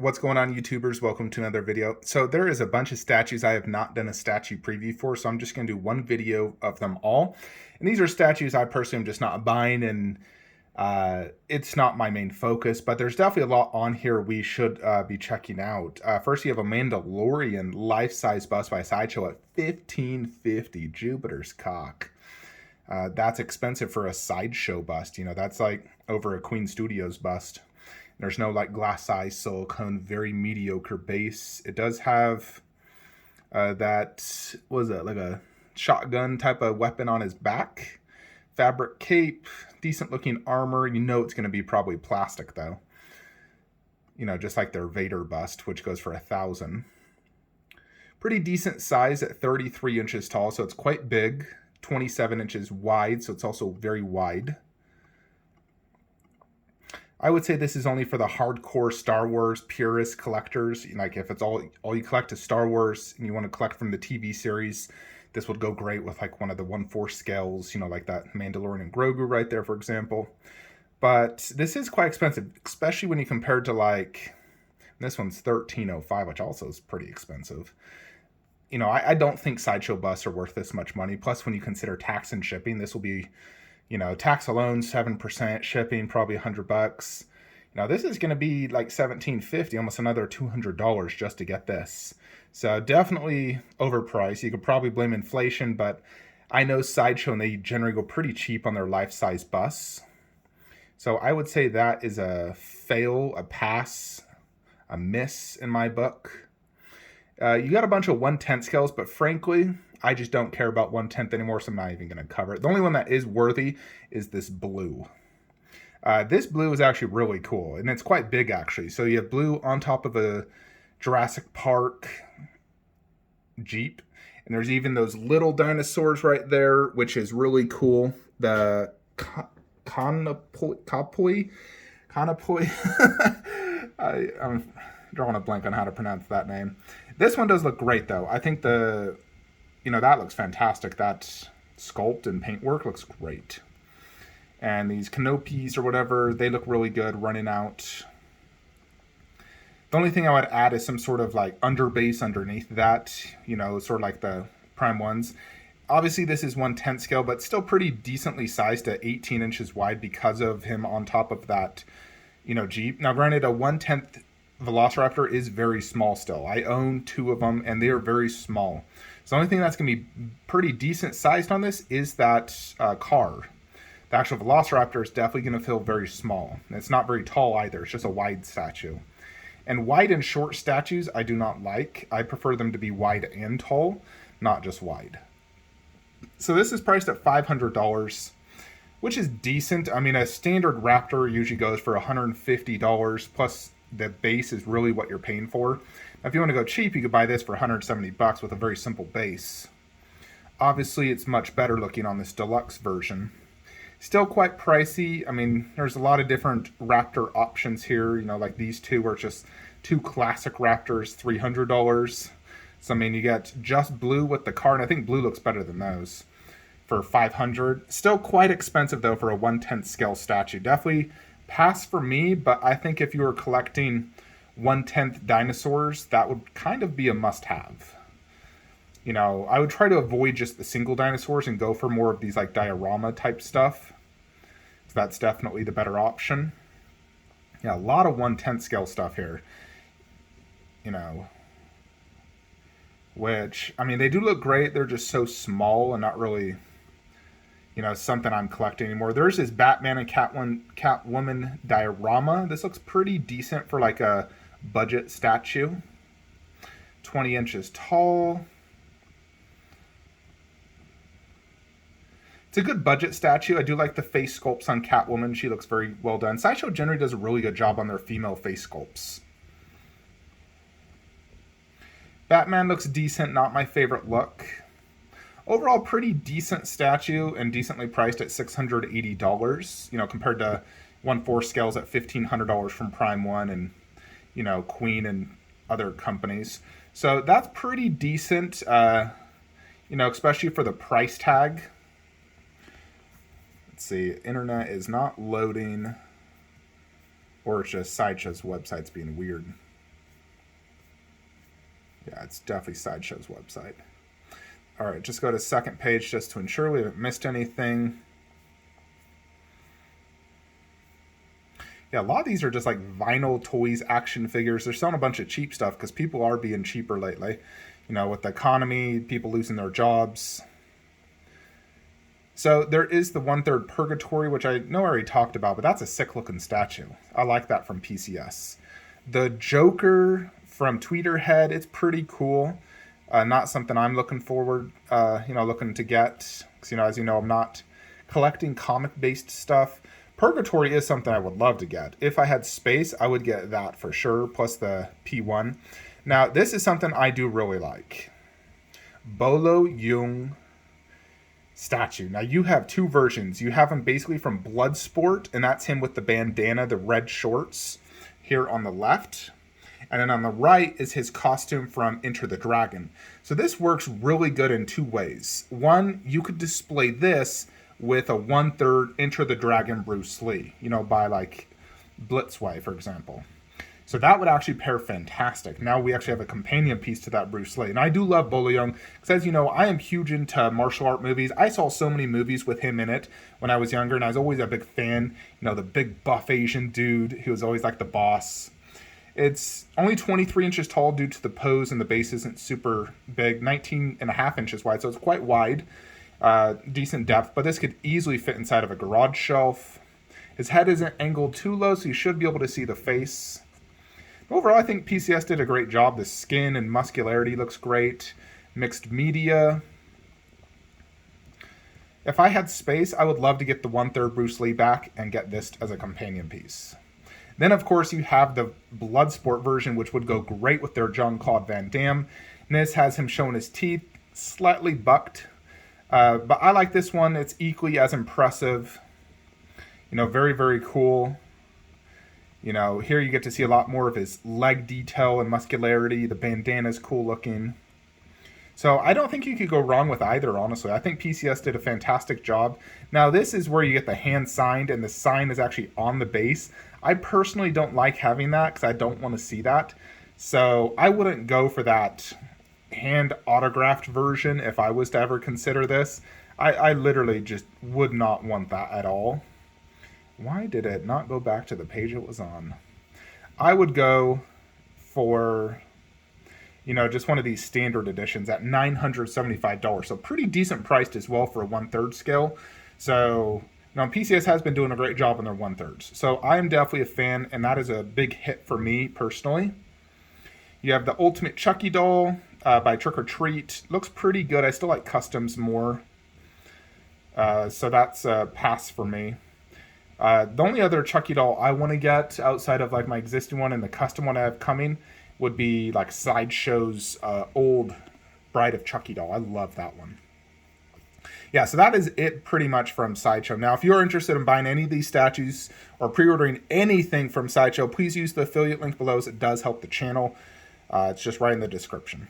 What's going on, YouTubers? Welcome to another video. So there is a bunch of statues I have not done a statue preview for, so I'm just going to do one video of them all. And these are statues I personally am just not buying, and it's not my main focus, but there's definitely a lot on here we should be checking out. First, you have a Mandalorian life-size bust by Sideshow at $15.50, Jupiter's cock. That's expensive for a Sideshow bust. You know, that's like over a Queen Studios bust. There's no like glass eye silicone, very mediocre base. It does have that, what is it, like a shotgun type of weapon on his back. Fabric cape, decent looking armor. You know it's going to be probably plastic though. You know, just like their Vader bust, which goes for $1,000. Pretty decent size at 33 inches tall, so it's quite big. 27 inches wide, so it's also very wide. I would say this is only for the hardcore Star Wars purist collectors. Like if it's all you collect is Star Wars and you want to collect from the TV series, this would go great with like one of the 1/4 scales, you know, like that Mandalorian and Grogu right there, for example. But this is quite expensive, especially when you compare it to like, this one's $13.05, which also is pretty expensive. You know, I don't think Sideshow busts are worth this much money. Plus, when you consider tax and shipping, this will be, you know, tax alone 7%, shipping probably $100. You know, this is going to be like $17.50, almost another $200 just to get this. So definitely overpriced. You could probably blame inflation, but I know Sideshow and they generally go pretty cheap on their life-size busts. So I would say that is a fail, a pass, a miss in my book. You got a bunch of 1/10 scales, but frankly, I just don't care about 1/10 anymore, so I'm not even going to cover it. The only one that is worthy is this blue. This blue is actually really cool, and it's quite big, actually. So you have blue on top of a Jurassic Park Jeep, and there's even those little dinosaurs right there, which is really cool. The Conopoi. I'm drawing a blank on how to pronounce that name. This one does look great, though. I think that looks fantastic. That sculpt and paintwork looks great. And these canopies or whatever, they look really good running out. The only thing I would add is some sort of like underbase underneath that, you know, sort of like the prime ones. Obviously, this is 1/10 scale, but still pretty decently sized at 18 inches wide because of him on top of that, you know, Jeep. Now, granted, a 1/10 Velociraptor is very small still. I own 2 of them, and they are very small. So the only thing that's going to be pretty decent sized on this is that car. The actual Velociraptor is definitely going to feel very small. And it's not very tall either. It's just a wide statue. And wide and short statues I do not like. I prefer them to be wide and tall, not just wide. So this is priced at $500, which is decent. I mean, a standard Raptor usually goes for $150, plus the base is really what you're paying for. Now, if you want to go cheap, you could buy this for $170 with a very simple base. Obviously, it's much better looking on this deluxe version. Still quite pricey. I mean, there's a lot of different Raptor options here. You know, like these two are just 2 classic Raptors, $300. So, I mean, you get just blue with the car, and I think blue looks better than those for $500. Still quite expensive, though, for a 1/10 scale statue. Definitely pass for me, but I think if you were collecting 1/10 dinosaurs, that would kind of be a must-have. You know, I would try to avoid just the single dinosaurs and go for more of these like diorama type stuff. So that's definitely the better option. Yeah, a lot of 1/10 scale stuff here. You know, which, I mean, they do look great. They're just so small and not really, you know, something I'm collecting anymore. There's this Batman and Catwoman diorama. This looks pretty decent for like a budget statue. 20 inches tall. It's a good budget statue. I do like the face sculpts on Catwoman. She looks very well done. Sideshow generally does a really good job on their female face sculpts. Batman looks decent, not my favorite look. Overall, pretty decent statue and decently priced at $680, you know, compared to 1/4 scales at $1,500 from Prime One and, you know, Queen and other companies. So that's pretty decent, you know, especially for the price tag. Let's see, internet is not loading, or it's just Sideshow's website's being weird. Yeah, it's definitely Sideshow's website. All right, just go to second page just to ensure we haven't missed anything. Yeah, a lot of these are just like vinyl toys, action figures. They're selling a bunch of cheap stuff because people are being cheaper lately. You know, with the economy, people losing their jobs. So there is the 1/3 Purgatory, which I know I already talked about, but that's a sick looking statue. I like that from PCS. The Joker from Tweeterhead, it's pretty cool. Not something I'm looking forward, looking to get. Because, as you know, I'm not collecting comic-based stuff. Purgatory is something I would love to get. If I had space, I would get that for sure, plus the P1. Now, this is something I do really like. Bolo Yeung statue. Now, you have two versions. You have him basically from Bloodsport, and that's him with the bandana, the red shorts, here on the left. And then on the right is his costume from Enter the Dragon. So this works really good in two ways. One, you could display this with a 1/3 Enter the Dragon Bruce Lee, by like Blitzway, for example. So that would actually pair fantastic. Now we actually have a companion piece to that Bruce Lee. And I do love Bolo Yeung, because as you know, I am huge into martial art movies. I saw so many movies with him in it when I was younger, and I was always a big fan. The big buff Asian dude who was always like the boss. It's only 23 inches tall due to the pose, and the base isn't super big, 19.5 inches wide, so it's quite wide. Decent depth, but this could easily fit inside of a garage shelf. His head isn't angled too low, so you should be able to see the face. Overall, I think PCS did a great job. The skin and muscularity looks great. Mixed media. If I had space, I would love to get the 1/3 Bruce Lee back and get this as a companion piece. Then, of course, you have the Bloodsport version, which would go great with their Jean-Claude Van Damme. And this has him showing his teeth, slightly bucked. But I like this one. It's equally as impressive. Very, very cool. Here you get to see a lot more of his leg detail and muscularity. The bandana's cool looking. So I don't think you could go wrong with either, honestly. I think PCS did a fantastic job. Now, this is where you get the hand signed, and the sign is actually on the base. I personally don't like having that because I don't want to see that. So I wouldn't go for that hand autographed version if I was to ever consider this. I literally just would not want that at all. Why did it not go back to the page it was on? I would go for, just one of these standard editions at $975. So pretty decent priced as well for a 1/3 scale. So, PCS has been doing a great job on their 1/3s. So I am definitely a fan, and that is a big hit for me personally. You have the Ultimate Chucky doll by Trick or Treat. Looks pretty good. I still like customs more. So that's a pass for me. The only other Chucky doll I want to get outside of like my existing one and the custom one I have coming would be like Sideshow's old Bride of Chucky doll. I love that one. Yeah, so that is it pretty much from Sideshow. Now, if you're interested in buying any of these statues or pre-ordering anything from Sideshow, please use the affiliate link below, as it does help the channel. It's just right in the description.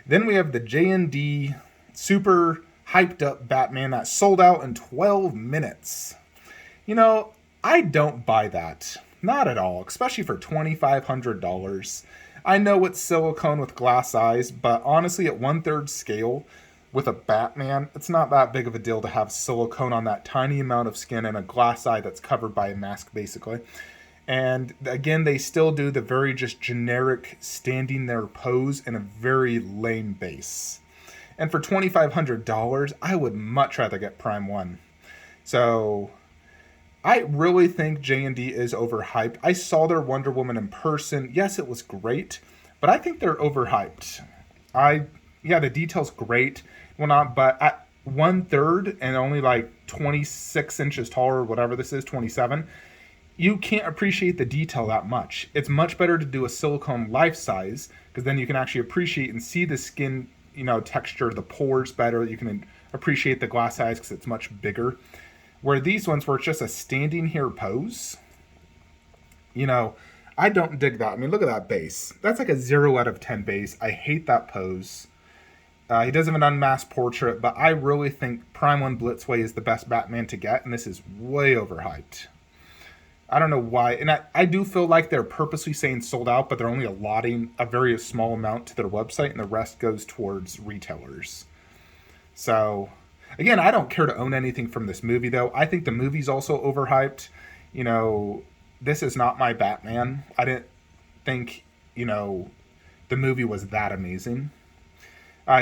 Then we have the J&D super hyped up Batman that sold out in 12 minutes. I don't buy that. Not at all, especially for $2,500. I know it's silicone with glass eyes, but honestly, at 1/3 scale with a Batman, it's not that big of a deal to have silicone on that tiny amount of skin and a glass eye that's covered by a mask, basically. And again, they still do the very just generic standing there pose in a very lame base. And for $2,500, I would much rather get Prime 1. So I really think J&D is overhyped. I saw their Wonder Woman in person. Yes, it was great, but I think they're overhyped. The detail's great, but at 1/3 and only like 26 inches taller, or whatever this is, 27, you can't appreciate the detail that much. It's much better to do a silicone life size, because then you can actually appreciate and see the skin, texture, the pores better. You can appreciate the glass eyes because it's much bigger. Where these ones were just a standing here pose, I don't dig that. I mean, look at that base. That's like a 0 out of 10 base. I hate that pose. He does have an unmasked portrait, but I really think Prime 1 Blitzway is the best Batman to get, and this is way overhyped. I don't know why. And I do feel like they're purposely saying sold out, but they're only allotting a very small amount to their website, and the rest goes towards retailers. So, again, I don't care to own anything from this movie, though. I think the movie's also overhyped. You know, this is not my Batman. I didn't think, the movie was that amazing.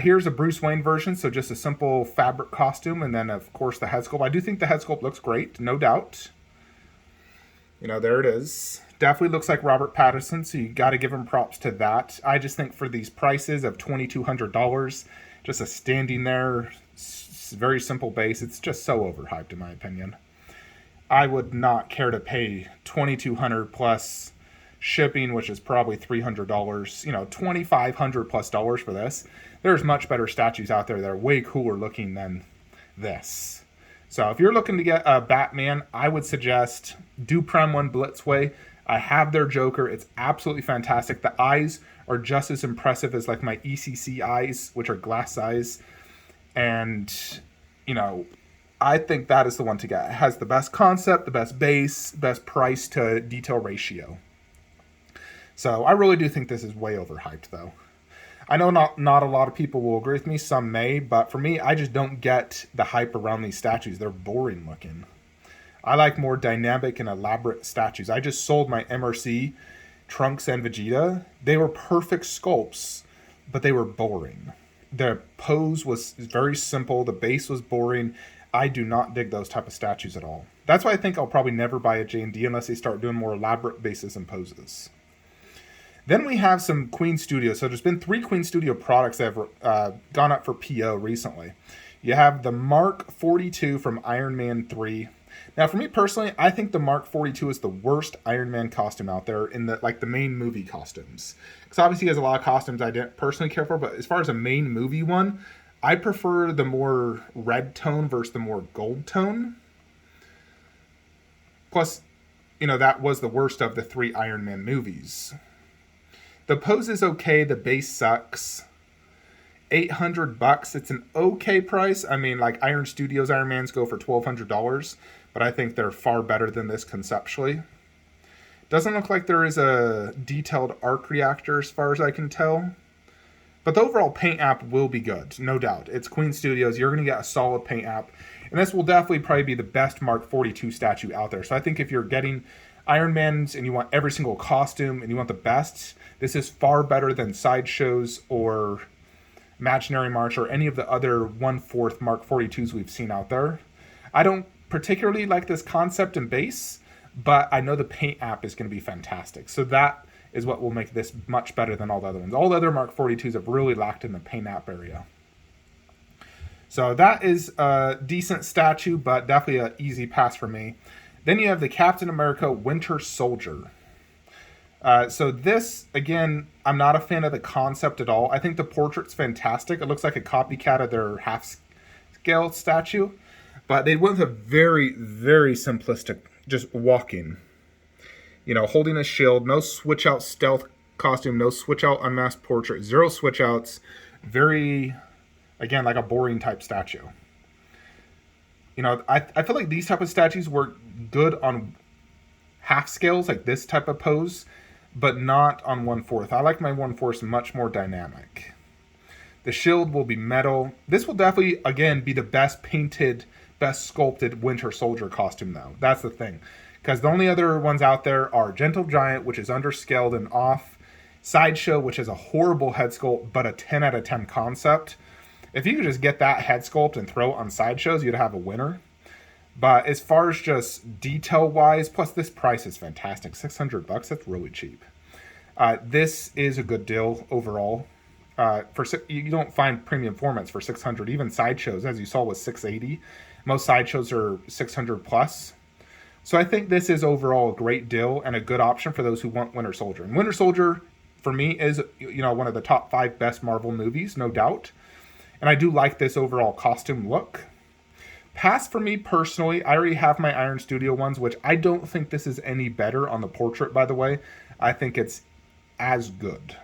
Here's a Bruce Wayne version, so just a simple fabric costume, and then, of course, the head sculpt. I do think the head sculpt looks great, no doubt. There it is. Definitely looks like Robert Pattinson, so you got to give him props to that. I just think for these prices of $2,200, just a standing there, very simple base, it's just so overhyped in my opinion. I would not care to pay $2,200 plus shipping, which is probably $300, $2,500 plus dollars for this. There's much better statues out there that are way cooler looking than this. So if you're looking to get a Batman, I would suggest do Prem 1 Blitzway. I have their Joker. It's absolutely fantastic. The eyes are just as impressive as like my ECC eyes, which are glass eyes. And, I think that is the one to get. It has the best concept, the best base, best price to detail ratio. So I really do think this is way overhyped, though. I know not a lot of people will agree with me. Some may, but for me, I just don't get the hype around these statues. They're boring looking. I like more dynamic and elaborate statues. I just sold my MRC Trunks and Vegeta. They were perfect sculpts, but they were boring. The pose was very simple. The base was boring. I do not dig those type of statues at all. That's why I think I'll probably never buy a J&D unless they start doing more elaborate bases and poses. Then we have some Queen Studio. So there's been 3 Queen Studio products that have gone up for PO recently. You have the Mark 42 from Iron Man 3. Now, for me personally, I think the Mark 42 is the worst Iron Man costume out there in the main movie costumes. Because obviously he has a lot of costumes I didn't personally care for, but as far as a main movie one, I prefer the more red tone versus the more gold tone. Plus, that was the worst of the 3 Iron Man movies. The pose is okay. The base sucks. $800. It's an okay price. I mean, like Iron Studios Iron Mans go for $1,200, but I think they're far better than this conceptually. Doesn't look like there is a detailed arc reactor as far as I can tell. But the overall paint app will be good, no doubt. It's Queen Studios. You're going to get a solid paint app. And this will definitely probably be the best Mark 42 statue out there. So I think if you're getting Iron Mans and you want every single costume and you want the best, this is far better than Sideshows or Imaginary March or any of the other 1/4 Mark 42s we've seen out there. I don't particularly like this concept and base, but I know the paint app is going to be fantastic. So that is what will make this much better than all the other ones. All the other Mark 42s have really lacked in the paint app area. So that is a decent statue, but definitely an easy pass for me. Then you have the Captain America Winter Soldier. So this, again, I'm not a fan of the concept at all. I think the portrait's fantastic. It looks like a copycat of their half-scale statue. But they went with a very, very simplistic, just walking. Holding a shield, no switch-out stealth costume, no switch-out unmasked portrait, 0 switch-outs. Very, again, like a boring type statue. I feel like these type of statues work good on half scales, like this type of pose, but not on 1/4. I like my 1/4 much more dynamic. The shield will be metal. This will definitely, again, be the best painted, best sculpted Winter Soldier costume, though. That's the thing. Because the only other ones out there are Gentle Giant, which is underscaled and off. Sideshow, which is a horrible head sculpt, but a 10 out of 10 concept. If you could just get that head sculpt and throw it on Sideshows, you'd have a winner. But as far as just detail-wise, plus this price is fantastic. $600, that's really cheap. This is a good deal overall. You don't find premium formats for $600. Even Sideshows, as you saw, was $680. Most Sideshows are $600 plus. So I think this is overall a great deal and a good option for those who want Winter Soldier. And Winter Soldier, for me, is one of the top 5 best Marvel movies, no doubt. And I do like this overall costume look. Pass for me personally. I already have my Iron Studio ones, which I don't think this is any better on the portrait, by the way. I think it's as good.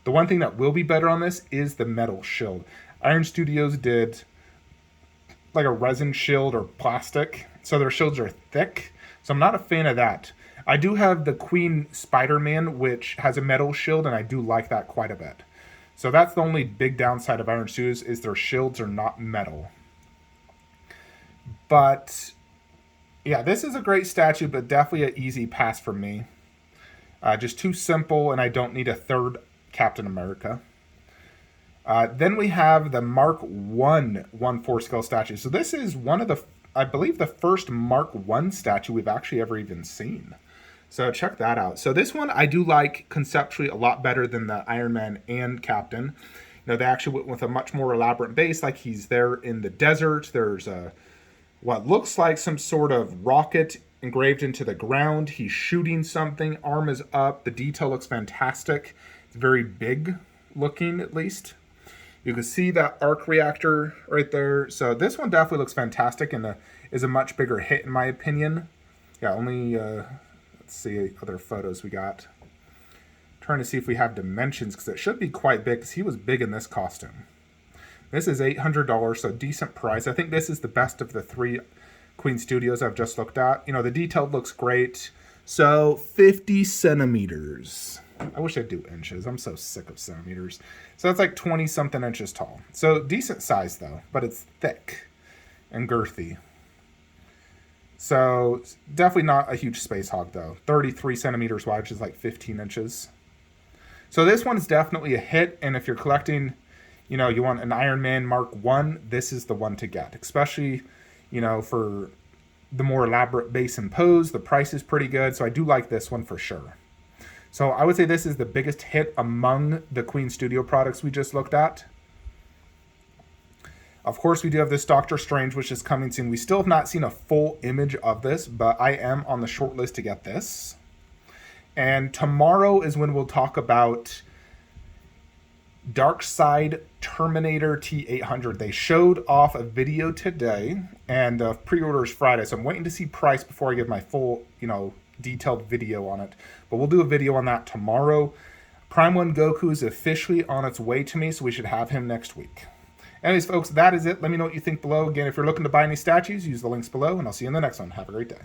The one thing that will be better on this is the metal shield. Iron Studios did like a resin shield or plastic, so their shields are thick. So I'm not a fan of that. I do have the Queen Spider-Man, which has a metal shield, and I do like that quite a bit. So that's the only big downside of Iron Studios is their shields are not metal. But yeah, this is a great statue, but definitely an easy pass for me. Just too simple, and I don't need a third Captain America. Then we have the Mark 1/4 scale statue. So this is one of the, I believe, the first Mark 1 statue we've actually ever even seen. So check that out. So this one I do like conceptually a lot better than the Iron Man and Captain. You know, they actually went with a much more elaborate base, like he's there in the desert. There's a what looks like some sort of rocket engraved into the ground. He's shooting something, arm is up. The detail looks fantastic. It's very big looking, at least. You can see that arc reactor right there. So this one definitely looks fantastic and is a much bigger hit in my opinion. Yeah, only, let's see other photos we got. Trying to see if we have dimensions because it should be quite big because he was big in this costume. This is $800, so decent price. I think this is the best of the 3 Queen Studios I've just looked at. You know, the detail looks great. So 50 centimeters. I wish I'd do inches. I'm so sick of centimeters. So that's like 20 something inches tall. So decent size though, but it's thick and girthy. So definitely not a huge space hog though. 33 centimeters wide, which is like 15 inches. So this one is definitely a hit. And if you're collecting, you know, you want an Iron Man Mark 1, this is the one to get. Especially, you know, for the more elaborate base and pose. The price is pretty good. So I do like this one for sure. So I would say this is the biggest hit among the Queen Studio products we just looked at. Of course, we do have this Doctor Strange, which is coming soon. We still have not seen a full image of this, but I am on the short list to get this. And tomorrow is when we'll talk about Darkseid Terminator T800. They showed off a video today, and pre-orders Friday, so I'm waiting to see price before I give my full, you know, detailed video on it. But we'll do a video on that tomorrow. Prime 1 Goku is officially on its way to me, so we should have him next week. Anyways, folks, that is it. Let me know what you think below. Again, if you're looking to buy any statues, use the links below, and I'll see you in the next one. Have a great day.